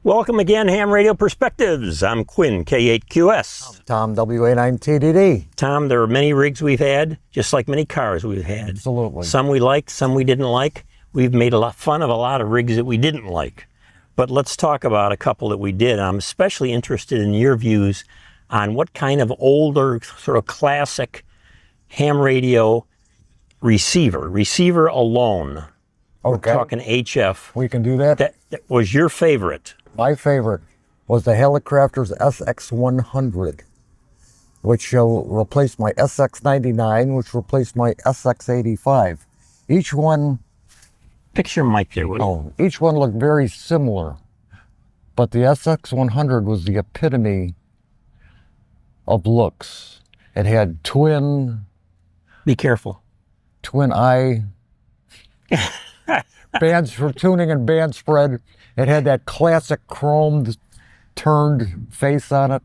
Welcome again, Ham Radio Perspectives. I'm Quin, K8QS. Tom, WA9TDD. Tom, there are many rigs we've had, just like many cars we've had. Absolutely. Some we liked, some we didn't like. We've made a lot fun of a lot of rigs that we didn't like. But let's talk about a couple that we did. I'm especially interested in your views on what kind of older, sort of classic ham radio receiver alone. Okay. We're talking HF. We can do that. That was your favorite. My favorite was the Helicrafters SX100, which replaced my SX99, which replaced my SX85. Each one... Fix your mic there, will you? Each one looked very similar, but the SX100 was the epitome of looks. It had twin... Be careful. Twin eye... bands for tuning and band spread. It had that classic chromed turned face on it.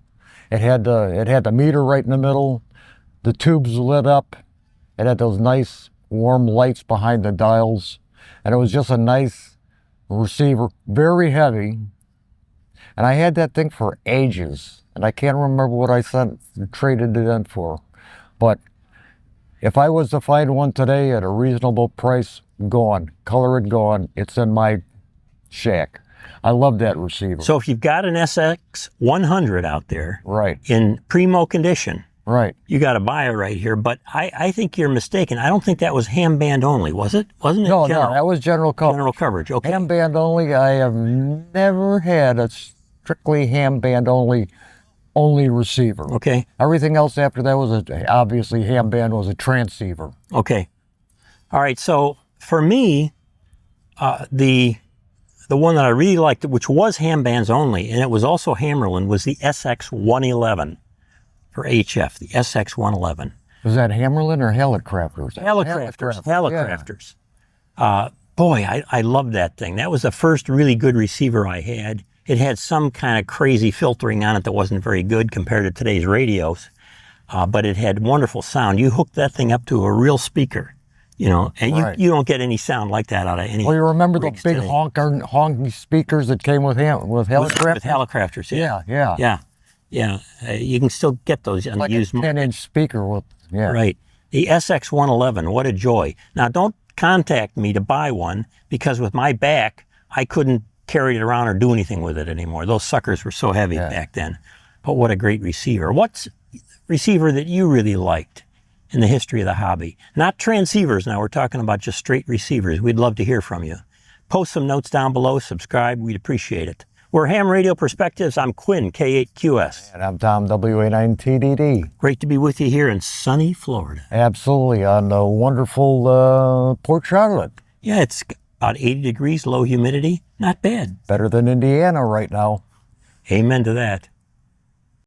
It had the meter right in the middle. The tubes lit up. It had those nice warm lights behind the dials. And it was just a nice receiver, very heavy. And I had that thing for ages. And I can't remember what I traded it in for. But if I was to find one today at a reasonable price, gone, color it gone, it's in my shack. I love that receiver. So if you've got an SX100 out there, right, in primo condition, right, you got to buy it right here. But I think you're mistaken. I don't think that was ham band only, was it? Wasn't it? No, that was general coverage. General coverage, okay. Ham band only, I have never had a strictly ham band only receiver. Okay. Everything else after that was obviously ham band was a transceiver. Okay. All right, so for me, the one that I really liked, which was ham bands only, and it was also Hammerlin, was the SX111 for HF, the SX111. Was that Hammerlin or Helicrafters? Helicrafters. Yeah. Boy, I loved that thing. That was the first really good receiver I had. It had some kind of crazy filtering on it that wasn't very good compared to today's radios, but it had wonderful sound. You hooked that thing up to a real speaker, and right. you don't get any sound like that out of any. Well, you remember the big honking speakers that came with Helicrafters? With Helicrafters, yeah. Yeah. You can still get those on like the used. A 10-inch speaker with, yeah. Right. The SX111, what a joy. Now, don't contact me to buy one, because with my back, I couldn't carry it around or do anything with it anymore. Those suckers were so heavy back then. But what a great receiver. What's a receiver that you really liked in the history of the hobby? Not transceivers now, we're talking about just straight receivers. We'd love to hear from you. Post some notes down below, subscribe, we'd appreciate it. We're Ham Radio Perspectives. I'm Quin, K8QS. And I'm Tom, WA9TDD. Great to be with you here in sunny Florida. Absolutely, on the wonderful Port Charlotte. Yeah, it's about 80 degrees, low humidity. Not bad. Better than Indiana right now. Amen to that.